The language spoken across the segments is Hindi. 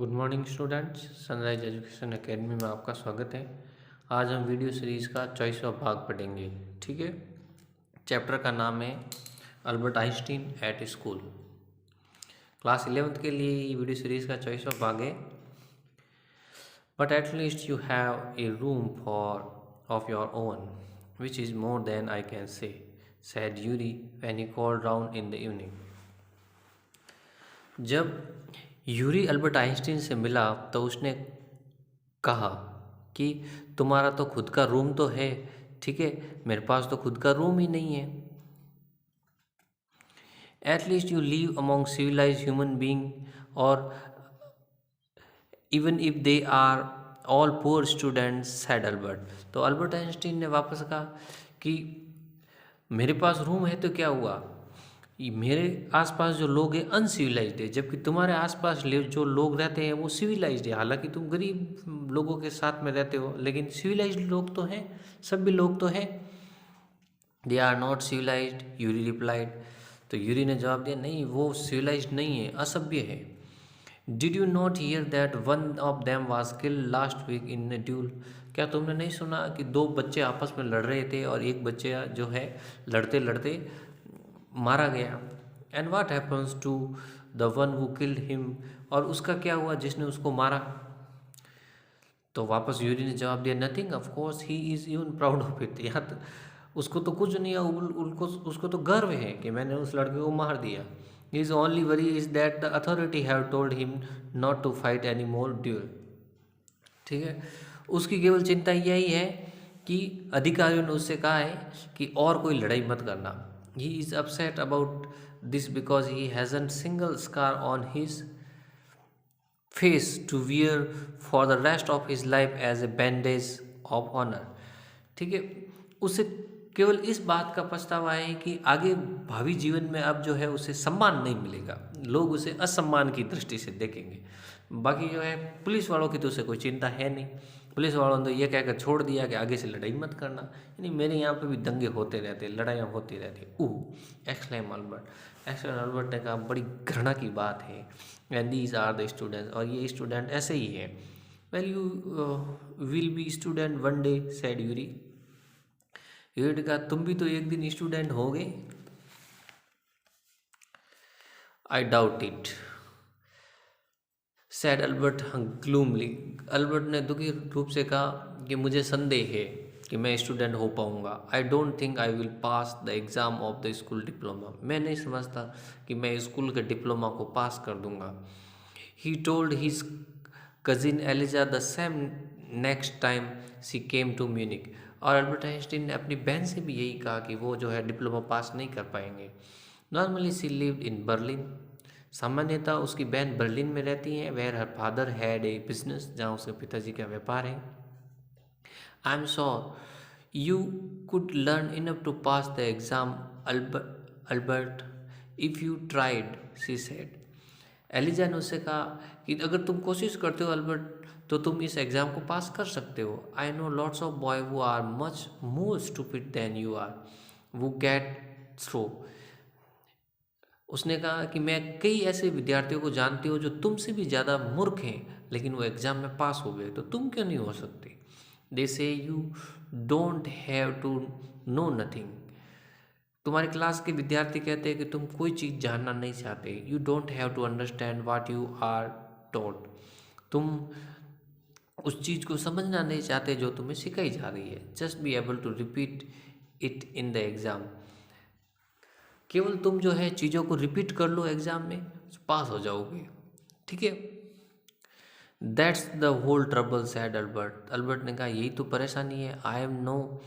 Good morning students, sunrise education academy में आपका स्वागत है। आज हम वीडियो सीरीज़ का 24वां भाग पढ़ेंगे। ठीक है। चैप्टर का नाम है Albert Einstein at school. Class 11th के लिए ये वीडियो सीरीज़ का 24वां भाग है। But at least you have a room for of your own which is more than I can say said Yuri when he called round in the evening. जब यूरी अल्बर्ट आइंस्टीन से मिला तो उसने कहा कि तुम्हारा तो खुद का रूम तो है, ठीक है, मेरे पास तो खुद का रूम ही नहीं है। At least you live among civilize human being और even if they are all poor students said Albert. तो अल्बर्ट आइंस्टीन ने वापस कहा कि मेरे पास रूम है तो क्या हुआ, मेरे आसपास जो लोग हैं अनसिविलाइज्ड है, जबकि तुम्हारे आसपास जो लोग रहते हैं वो सिविलाइज्ड है। हालांकि तुम गरीब लोगों के साथ में रहते हो, लेकिन सिविलाइज्ड लोग तो हैं, सभी लोग तो हैं। They are not civilised, Yuri replied. तो यूरी ने जवाब दिया, नहीं, वो सिविलाइज्ड नहीं है, असभ्य है। Did you not hear that one of them was killed last week in a duel. क्या तुमने नहीं सुना कि दो बच्चे आपस में लड़ रहे थे और एक बच्चा जो है लड़ते लड़ते मारा गया। And what happens to the one who killed him, और उसका क्या हुआ जिसने उसको मारा। तो वापस यूरी ने जवाब दिया, nothing, of course he is even proud of it. यहाँ तो उसको तो कुछ नहीं है, उनको उसको तो गर्व है कि मैंने उस लड़के को मार दिया। His only worry is that the authority have told him not to fight any more duel. ठीक है, उसकी केवल चिंता यही है कि अधिकारियों ने उससे कहा है कि और कोई लड़ाई मत करना। He is upset about this because he hasn't single scar on his face to wear for the rest of his life as a bandage of honour. ठीक है, उसे केवल इस बात का पछतावा है कि आगे भावी जीवन में अब जो है उसे सम्मान नहीं मिलेगा, लोग उसे असम्मान की दृष्टि से देखेंगे। बाकी जो है पुलिस वालों की तो उसे कोई चिंता है नहीं। पुलिस वालों ने तो ये कहकर छोड़ दिया कि आगे से लड़ाई मत करना। यानी मेरे यहाँ पे भी दंगे होते रहते, लड़ाइयाँ होती रहती। Exclaim Albert. एक्सक्लेम अल्बर्ट ने कहा, बड़ी घृणा की बात है। And these are the students, और ये स्टूडेंट ऐसे ही है। Well you will be student one day said Yuri. Yuri ने कहा, तुम भी तो एक दिन स्टूडेंट होगे। I doubt it said Albert gloomily. Albert ने दुखी रूप से कहा कि मुझे संदेह है कि मैं स्टूडेंट हो पाऊंगा। I don't think I will pass the exam of the school diploma. मैं नहीं समझता कि मैं स्कूल के डिप्लोमा को पास कर दूंगा। He told his cousin Eliza the same next time she came to Munich. और अल्बर्ट आइंस्टीन ने अपनी बहन से भी यही कहा कि वो जो है डिप्लोमा पास नहीं कर पाएंगे। Normally she lived in Berlin. सामान्यतः उसकी बहन बर्लिन में रहती हैं। Where her father had a business, जहाँ उसके पिताजी का व्यापार है। I am sure you could learn enough to pass the exam Albert if you tried, she said. Eliza ने उससे कहा कि अगर तुम कोशिश करते हो अल्बर्ट, तो तुम इस एग्ज़ाम को पास कर सकते हो। I know lots of boy who are much more stupid than you are who get through. उसने कहा कि मैं कई ऐसे विद्यार्थियों को जानती हूँ जो तुमसे भी ज़्यादा मूर्ख हैं, लेकिन वो एग्ज़ाम में पास हो गए, तो तुम क्यों नहीं हो सकते। They say you don't have to know nothing. तुम्हारी क्लास के विद्यार्थी कहते हैं कि तुम कोई चीज़ जानना नहीं चाहते। You don't have to understand what you are told. तुम उस चीज़ को समझना नहीं चाहते जो तुम्हें सिखाई जा रही है। Just be able to repeat it in the exam. केवल तुम जो है चीज़ों को रिपीट कर लो एग्ज़ाम में, पास हो जाओगे। ठीक है, that's the whole trouble said Albert. Albert ने कहा, यही तो परेशानी है। I am no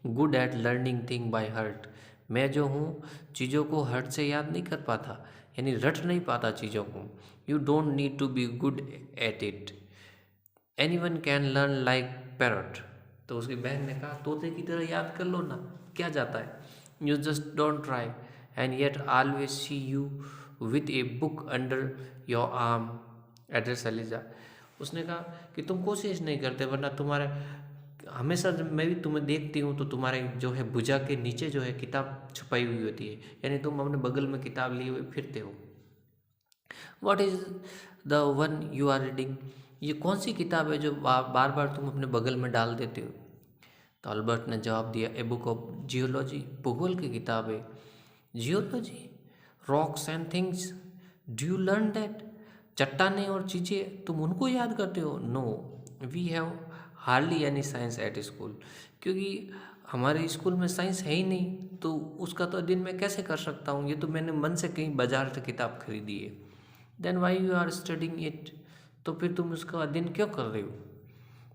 good at learning thing by heart. मैं जो हूँ चीज़ों को हर्ट से याद नहीं कर पाता, यानी रट नहीं पाता चीज़ों को। You don't need to be good at it, any one can learn like parrot. तो उसकी बहन ने कहा, तोते की तरह याद कर लो ना, क्या जाता है। You just don't try and yet always see you with a book under your arm, address Eliza. उसने कहा कि तुम कोशिश नहीं करते, वरना तुम्हारे हमेशा जब मैं भी तुम्हें देखती हूँ तो तुम्हारे जो है भुजा के नीचे जो है किताब छुपाई हुई होती है, यानी तुम अपने बगल में किताब लिए हुए फिरते हो। What is the one you are reading? ये कौन सी किताब है जो बार बार तुम अपने बगल में डाल देते हो? तो अल्बर्ट ने जवाब दिया, ए बुक ऑफ जियोलॉजी, भूगोल की किताब है। Geology, rocks and things, do you learn that? चट्टानें और चीज़ें, तुम उनको याद करते हो? No, we have hardly any science at school, क्योंकि हमारे स्कूल में साइंस है ही नहीं, तो उसका तो अध्ययन मैं कैसे कर सकता हूँ? ये तो मैंने मन से कहीं बाजार से किताब खरीदी है। Then why you are studying it? तो फिर तुम उसका अध्ययन क्यों कर रहे हो?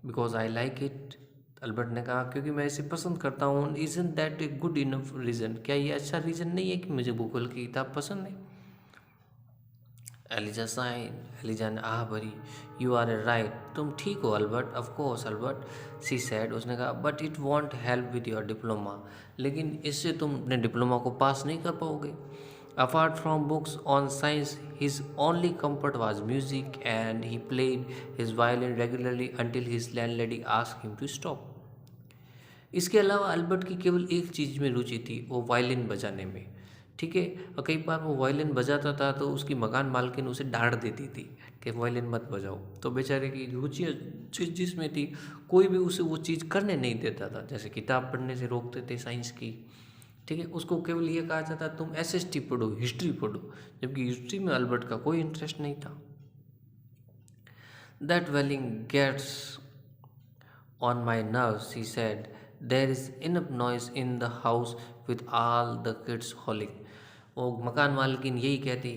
Because I like it. Albert ने कहा, क्योंकि मैं इसे पसंद करता हूँ। Isn't that a good enough reason? क्या ये अच्छा रीज़न नहीं है कि मुझे भूगोल की किताब पसंद है? एलिजा साइन, एलिजा ने आह भरी। यू आर ए राइट, तुम ठीक हो Albert, of course Albert, she said. उसने कहा, but it won't help with your diploma, लेकिन इससे तुम अपने डिप्लोमा को पास नहीं कर पाओगे। Apart from books on science, his only comfort was music and he played his violin regularly until his landlady asked him to stop. इसके अलावा अल्बर्ट की केवल एक चीज़ में रुचि थी, वो वायलिन बजाने में। ठीक है, और कई बार वो वायलिन बजाता था तो उसकी मकान मालकिन उसे डांट देती थी कि वायलिन मत बजाओ। तो बेचारे की रुचि जिसमें थी, कोई भी उसे वो चीज़ करने नहीं देता था। जैसे किताब पढ़ने से रोकते थे साइंस की, ठीक है, उसको केवल ये कहा जाता तुम एसएसटी पढ़ो, हिस्ट्री पढ़ो, जबकि हिस्ट्री में अल्बर्ट का कोई इंटरेस्ट नहीं था। That wailing gets on my nerves, he said. There is enough noise in the house with all the kids howling. वो मकान मालकिन यही कहती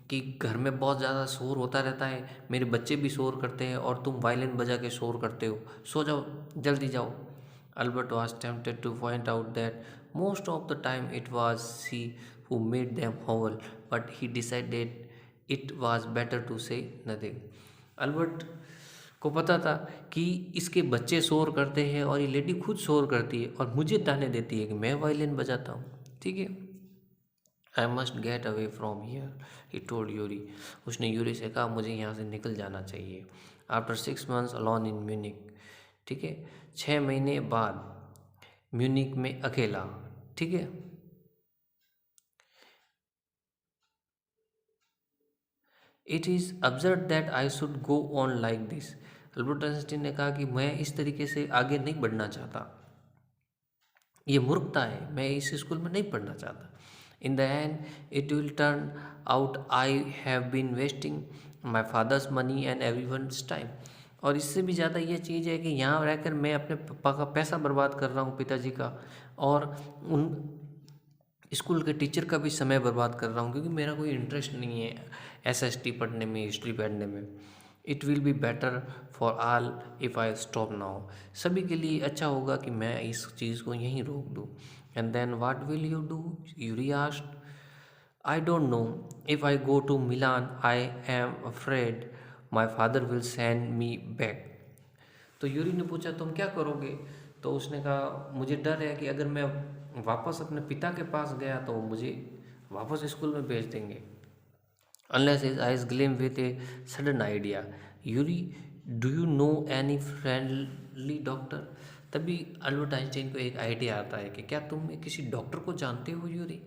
कि घर में बहुत ज़्यादा शोर होता रहता है, मेरे बच्चे भी शोर करते हैं और तुम वायलिन बजा के शोर करते हो, सो जाओ, जल्दी जाओ। Albert was tempted to point out that most of the time it was she who made them howl, but he decided it was better to say nothing. Albert को पता था कि इसके बच्चे शोर करते हैं और ये लेडी खुद शोर करती है और मुझे ताने देती है कि मैं वायलिन बजाता हूँ। ठीक है, I must get away from here, he told Yuri. उसने यूरी से कहा, मुझे यहाँ से निकल जाना चाहिए। After 6 months alone in Munich, ठीक है, 6 महीने बाद म्यूनिक में अकेला। ठीक है, it is absurd that I should go on like this. Albert Einstein ने कहा कि मैं इस तरीके से आगे नहीं बढ़ना चाहता, ये मूर्खता है, मैं इस स्कूल में नहीं पढ़ना चाहता। In the end it will turn out I have been wasting my father's money and every one's time. और इससे भी ज़्यादा ये चीज़ है कि यहाँ रहकर मैं अपने पापा का पैसा बर्बाद कर रहा हूँ, पिताजी का, और उन स्कूल के टीचर का भी समय बर्बाद कर रहा हूँ, क्योंकि मेरा कोई इंटरेस्ट नहीं है एसएसटी पढ़ने में, हिस्ट्री पढ़ने में। It will be better for all if I stop now. सभी के लिए अच्छा होगा कि मैं इस चीज़ को यहीं रोक दूँ। And then what will you do, Yuri asked. I don't know, if I go to Milan I am afraid my father will send me back. तो यूरी ने पूछा, तुम क्या करोगे? तो उसने कहा, मुझे डर है कि अगर मैं वापस अपने पिता के पास गया तो वो मुझे वापस स्कूल में भेज देंगे। Unless his eyes gleam with a sudden idea, Yuri do you know any friendly doctor? तभी अल्बर्ट आइंस्टाइन को एक आइडिया आता है कि क्या तुम किसी डॉक्टर को जानते हो Yuri?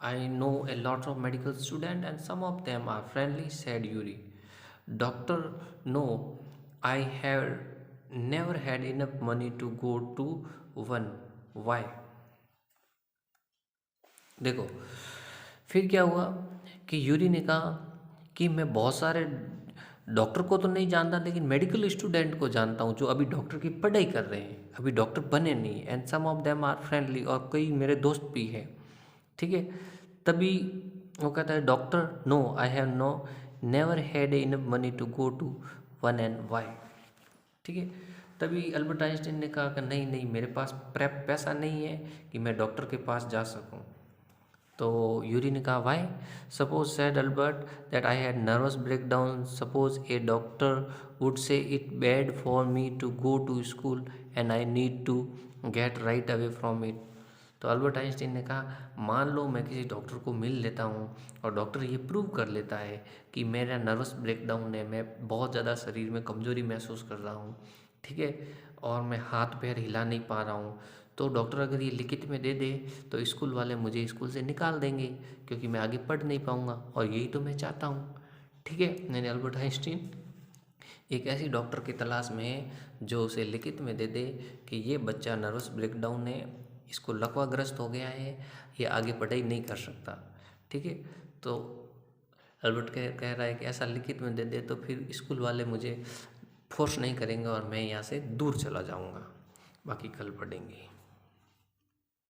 I know a lot of medical student and some of them are friendly, said Yuri. Doctor, no, I have never had enough money to go to one. Why? देखो, फिर क्या हुआ कि यूरी ने कहा कि मैं बहुत सारे डॉक्टर को तो नहीं जानता, लेकिन मेडिकल स्टूडेंट को जानता हूँ जो अभी डॉक्टर की पढ़ाई कर रहे हैं, अभी डॉक्टर बने नहीं, and some of them are friendly, और कई मेरे दोस्त भी हैं। ठीक है, तभी वो कहता है, doctor, no, I have no never had enough money to go to one, and why. ठीक है, तभी अल्बर्ट आइंस्टाइन ने कहा कि नहीं नहीं, मेरे पास पैसा नहीं है कि मैं डॉक्टर के पास जा सकूं। तो यूरी ने कहा, why? Suppose, said Albert, that I had nervous breakdown, suppose a doctor would say it bad for me to go to school and I need to get right away from it. तो अल्बर्ट आइंस्टाइन ने कहा, मान लो मैं किसी डॉक्टर को मिल लेता हूँ और डॉक्टर ये प्रूव कर लेता है कि मेरा नर्वस ब्रेकडाउन है, मैं बहुत ज़्यादा शरीर में कमज़ोरी महसूस कर रहा हूँ, ठीक है, और मैं हाथ पैर हिला नहीं पा रहा हूँ, तो डॉक्टर अगर ये लिखित में दे दे तो स्कूल वाले मुझे स्कूल से निकाल देंगे, क्योंकि मैं आगे पढ़ नहीं पाऊँगा, और यही तो मैं चाहता हूँ। ठीक है। यानी अल्बर्ट आइंस्टीन एक ऐसी डॉक्टर की तलाश में है जो उसे लिखित में दे दे कि ये बच्चा नर्वस ब्रेकडाउन है, इसको लकवाग्रस्त हो गया है, ये आगे पढ़ाई नहीं कर सकता। ठीक है। तो अल्बर्ट कह रहा है कि ऐसा लिखित में दे दे तो फिर स्कूल वाले मुझे फोर्स नहीं करेंगे और मैं यहाँ से दूर चला जाऊँगा। बाकी कल पढ़ेंगे।